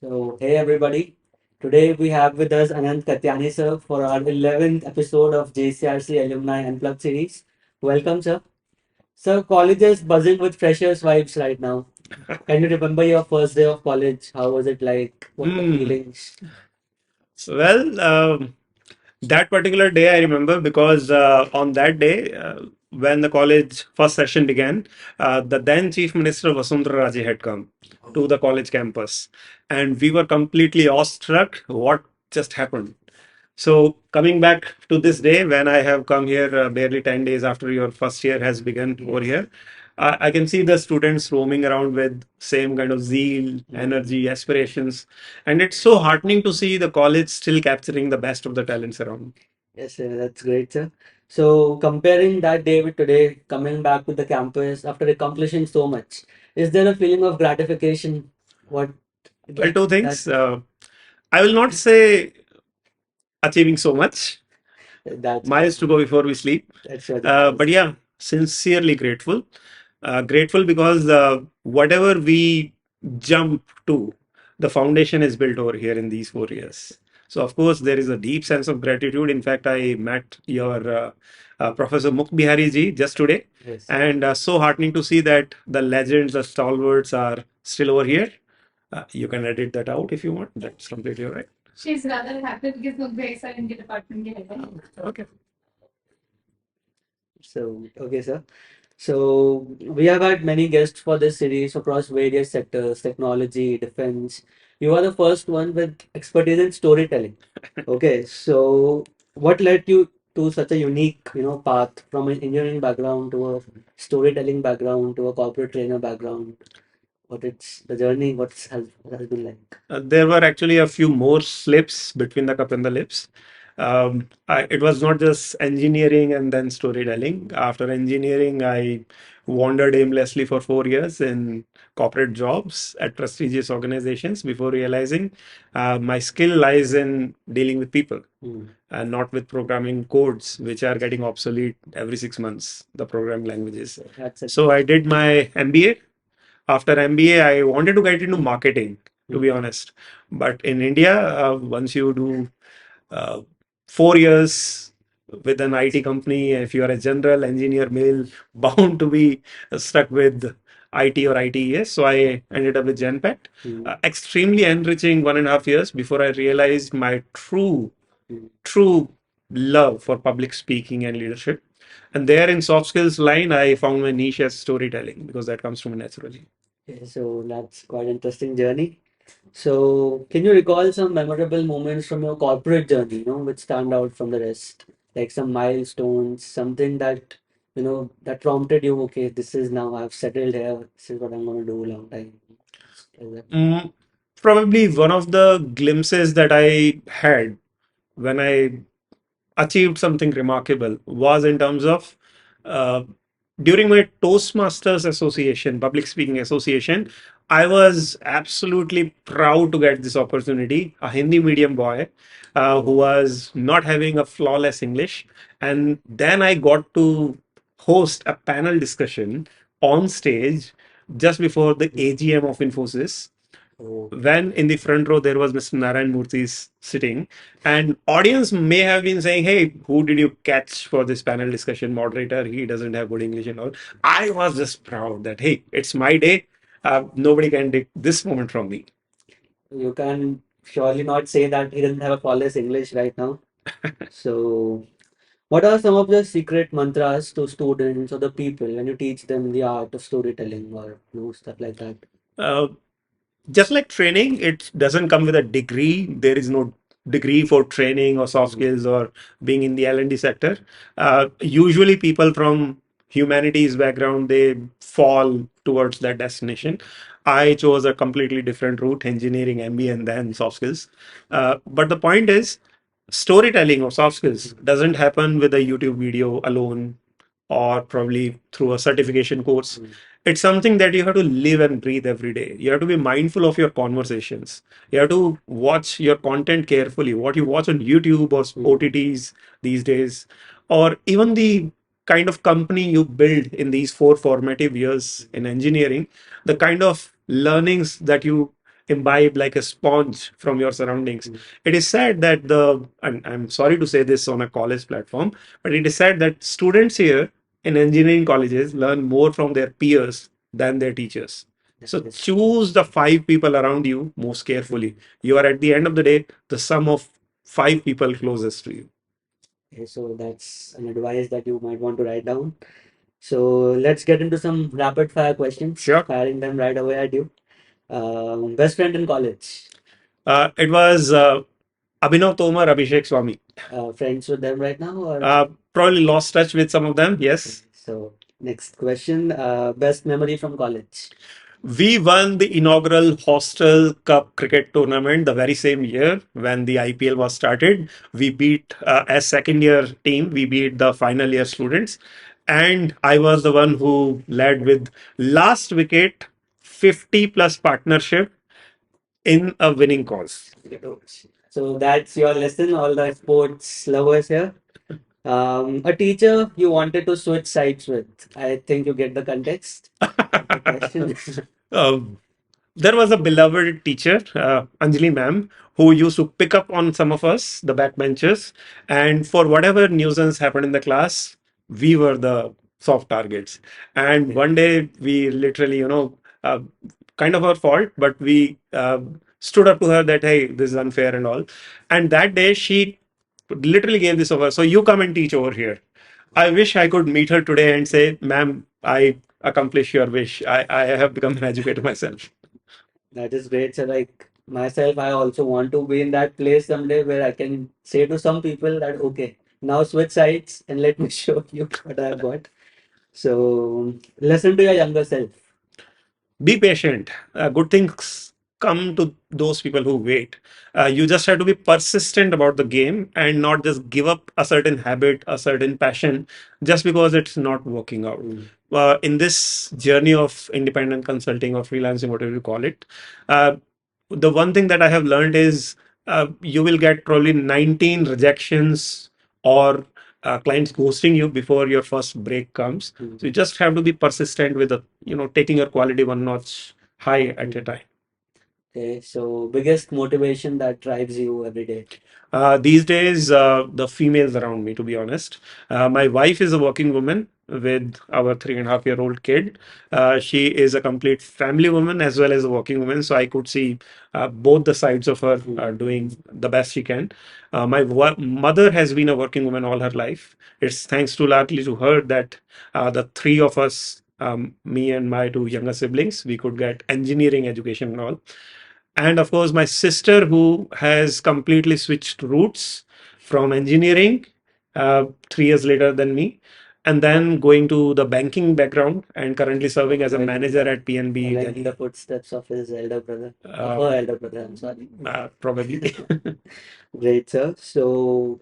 Hey everybody. Today we have with us Anant Katyayni sir for our 11th episode of JECRC Alumni Unplugged series. Welcome, sir. Sir, college is buzzing with freshers vibes right now. Can you remember your first day of college? How was it like? What the Hmm. feelings? Well, that particular day I remember because on that day, when the college first session began, the then Chief Minister Vasundhara Raje had come to the college campus, and we were completely awestruck. What just happened? So coming back to this day, when I have come here barely 10 days after your first year has begun over Yes. here, I can see the students roaming around with same kind of zeal, Mm. energy, aspirations, and it's so heartening to see the college still capturing the best of the talents around. Yes, sir. That's great, sir. So comparing that day with today, coming back to the campus after accomplishing so much, is there a feeling of gratification? What Well, that two that things. I will not say achieving so much, that's miles to go before we sleep. that's really nice. But yeah, sincerely grateful. Grateful because whatever we jump to, the foundation is built over here in these 4 years. So of course there is a deep sense of gratitude. In fact, I met your Professor Mukh Bihari ji just today, Yes. and so heartening to see that the legends, the stalwarts are still over here. You can edit that out if you want. That's completely all right. She's rather happy because Mukh sir in the department के head है. Okay. So, okay, sir. So, we have had many guests for this series across various sectors, technology, defense. You are the first one with expertise in storytelling. Okay, so what led you to such a unique, path from an engineering background to a storytelling background to a corporate trainer background? What it's the journey? What has been like? There were actually a few more slips between the cup and the lips. It was not just engineering and then storytelling. After engineering, I wandered aimlessly for 4 years in corporate jobs at prestigious organizations before realizing my skill lies in dealing with people Hmm. and not with programming codes, which are getting obsolete every 6 months, the programming languages. That's it. So I did my MBA. After MBA, I wanted to get into marketing, to be Hmm. honest. But in India, once you do uh, 4 years with an IT company, if you are a general engineer male, bound to be stuck with IT or ITES. So I ended up with Genpact. Hmm. Extremely enriching 1.5 years before I realized my Hmm. true love for public speaking and leadership. And there in soft skills line, I found my niche as storytelling because that comes to me naturally. Okay, so that's quite interesting journey. So, can you recall some memorable moments from your corporate journey, which stand out from the rest? Like some milestones, something that, that prompted you, okay, this is now I've settled here, this is what I'm going to do long time. Like that. Mm, Probably one of the glimpses that I had when I achieved something remarkable was in terms of uh, during my Toastmasters Association, Public Speaking Association, I was absolutely proud to get this opportunity. A Hindi medium boy who Oh, was not having a flawless English. And then I got to host a panel discussion on stage just before the AGM of Infosys oh, when in the front row there was Mr. Narayan Murthy sitting, and audience may have been saying, "Hey, who did you catch for this panel discussion moderator? He doesn't have good English and all." I was just proud that hey, it's my day. Nobody can take this moment from me. you can surely not say that he doesn't have a flawless English right now. So, what are some of the secret mantras to students or the people when you teach them the art of storytelling or stuff like that? Uh, just like training, it doesn't come with a degree. There is no degree for training or soft Mm. skills or being in the L&D sector. Usually people from humanities background, they fall towards that destination. I chose a completely different route, engineering, MBA, and then soft skills. But the point is, storytelling or soft skills doesn't happen with a YouTube video alone or probably through a certification course. Mm. It's something that you have to live and breathe every day. You have to be mindful of your conversations. You have to watch your content carefully, what you watch on YouTube or Mm. OTTs these days, or even the kind of company you build in these 4 formative years in engineering, the kind of learnings that you imbibe like a sponge from your surroundings. It is said that and I'm sorry to say this on a college platform, but it is said that students here in engineering colleges learn more from their peers than their teachers. So Yes. choose the five people around you most carefully. You are at the end of the day the sum of five people closest to you. Okay, so that's an advice that you might want to write down. So let's get into some rapid fire questions, Sure. firing them right away at you. Best friend in college, It was Abhinav Tomar, Abhishek Swami. friends with them right now, or Probably lost touch with some of them. okay. Yes. So next question, best memory from college. We won the inaugural Hostel Cup cricket tournament the very same year when the IPL was started. We beat, as second year team, we beat the final year students. And I was the one who led with last wicket, 50 plus partnership in a winning cause. So that's your lesson, all the sports lovers here. A teacher you wanted to switch sides with. I think you get the context of the question. Um, there was a beloved teacher, Anjali ma'am, who used to pick up on some of us, the backbenchers, and for whatever nuisance happened in the class, we were the soft targets. And one day we literally, kind of our fault, but we stood up to her that, hey, this is unfair and all. And that day she literally gave this over. So you come and teach over here. I wish I could meet her today and say, ma'am, I accomplish your wish. I have become an educator myself. That is great. So, like myself, I also want to be in that place someday where I can say to some people that, okay, now switch sides and let me show you what I've got. So, listen to your younger self. Be patient. Good things come to those people who wait. You just have to be persistent about the game and not just give up a certain habit, a certain passion, just because it's not working out. Mm. In this journey of independent consulting or freelancing, whatever you call it, uh, the one thing that I have learned is you will get probably 19 rejections or clients ghosting you before your first break comes. So you just have to be persistent with taking your quality one notch high at a time. Okay, so biggest motivation that drives you every day. These days, the females around me, to be honest. My wife is a working woman with our 3.5-year-old kid. She is a complete family woman as well as a working woman. So I could see both the sides of her doing the best she can. My mother has been a working woman all her life. It's thanks to largely to her that the three of us, me and my two younger siblings, we could get engineering education and all. And of course my sister who has completely switched routes from engineering 3 years later than me, and then going to the banking background and currently serving as a manager at PNB Following Delhi. the footsteps of his elder brother, of her elder brother, I'm sorry. Probably. Great, sir. So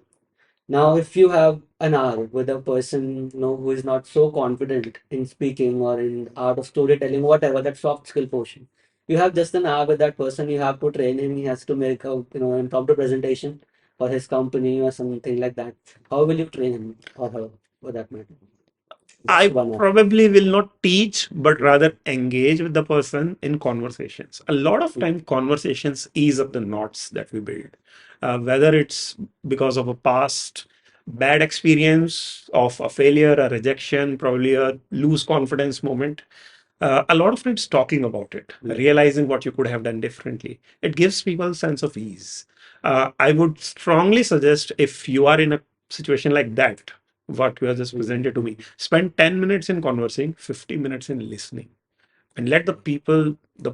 now, if you have an hour with a person, who is not so confident in speaking or in art of storytelling, whatever that soft skill portion, you have just an hour with that person. You have to train him. He has to make a impromptu presentation for his company or something like that. How will you train him or her, for that matter? Just I 1 hour. probably will not teach, but rather engage with the person in conversations. A lot of time, conversations ease up the knots that we build. Whether it's because of a past bad experience of a failure, a rejection, probably a lose confidence moment. A lot of times talking about it, realizing what you could have done differently, it gives people a sense of ease. I would strongly suggest if you are in a situation like that, what you have just presented to me, spend 10 minutes in conversing, 50 minutes in listening, and let the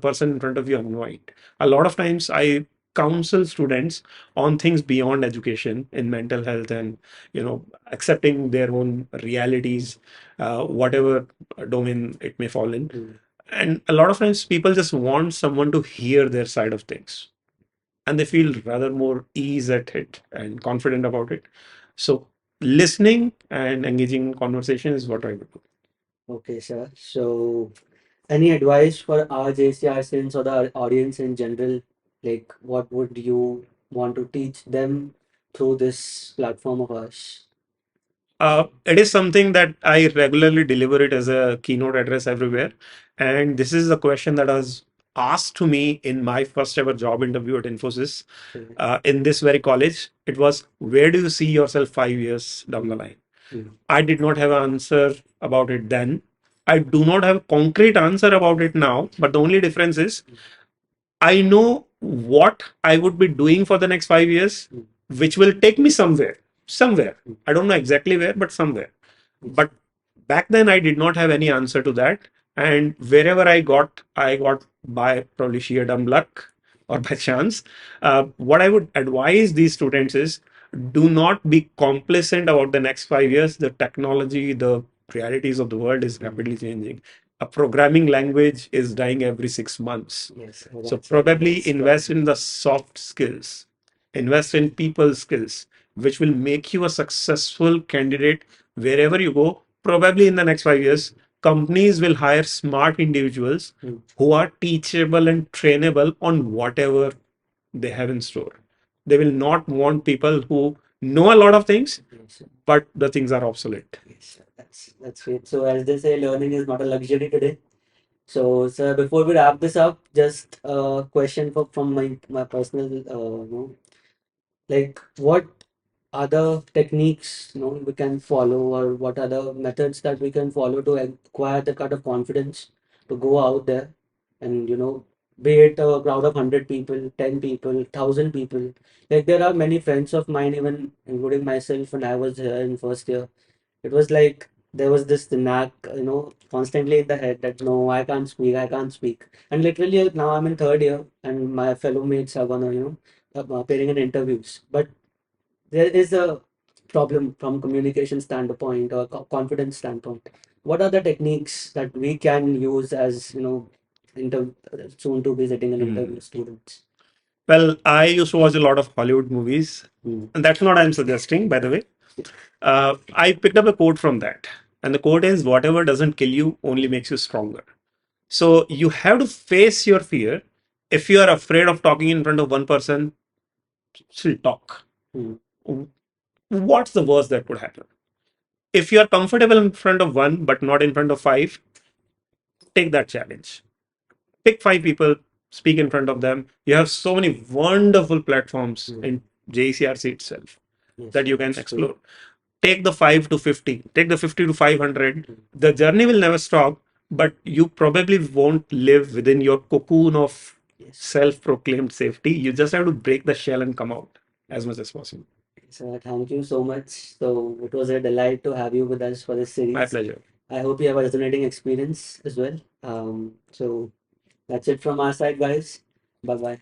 person in front of you unwind. A lot of times I counsel students on things beyond education in mental health and accepting their own realities, whatever domain it may fall in. And a lot of times people just want someone to hear their side of things, and they feel rather more ease at it and confident about it. So listening and engaging in conversation is what I would do. Okay, sir. So, any advice for our JCR students or the audience in general? Like, what would you want to teach them through this platform of ours? It is something that I regularly deliver it as a keynote address everywhere. And this is the question that I was asked to me in my first ever job interview at Infosys, Mm. in this very college, it was, where do you see yourself 5 years down the line? Mm. I did not have an answer about it then. I do not have a concrete answer about it now, but the only difference is I know what I would be doing for the next 5 years, Mm. which will take me somewhere. Somewhere. Mm. I don't know exactly where, but somewhere. Yes. But back then, I did not have any answer to that. And wherever I got by probably sheer dumb luck or by chance. What I would advise these students is, do not be complacent about the next 5 years. The technology, the realities of the world is rapidly changing. A programming language is dying every 6 months. Yes, So that's probably that's invest in the soft skills, invest in people skills, which will make you a successful candidate wherever you go. Probably in the next 5 years, companies will hire smart individuals Mm. who are teachable and trainable on whatever they have in store. They will not want people who know a lot of things, Yes, but the things are obsolete. yes, that's great. So as they say, learning is not a luxury today. So, sir, before we wrap this up, just a question from my personal, like what other techniques we can follow, or what other methods that we can follow to acquire the kind of confidence to go out there and be it a crowd of 100 people, 10 people, 1,000 people. Like there are many friends of mine, even including myself, when I was here in first year. It was like there was this knack, constantly in the head that no, I can't speak, I can't speak. And literally now I'm in third year, and my fellow mates are gonna, appearing in interviews. But there is a problem from communication standpoint or confidence standpoint. What are the techniques that we can use as soon to be sitting in Hmm. interview students? Well, I used to watch a lot of Hollywood movies, Hmm. and that's not I'm suggesting, by the way. I picked up a quote from that, and the quote is, "Whatever doesn't kill you only makes you stronger." So you have to face your fear. If you are afraid of talking in front of one person, still talk. Hmm. What's the worst that could happen? If you are comfortable in front of one but not in front of five, take that challenge. Pick five people, speak in front of them. You have so many wonderful platforms Hmm. in JECRC itself Yes, that you can that's true. explore. Take the 5 to 50, take the 50 to 500. Hmm. The journey will never stop, but you probably won't live within your cocoon of Yes. self proclaimed safety. You just have to break the shell and come out as much as possible. So thank you so much. So it was a delight to have you with us for this My series. pleasure. I hope you have a resonating experience as well. So that's it from our side, guys. Bye bye.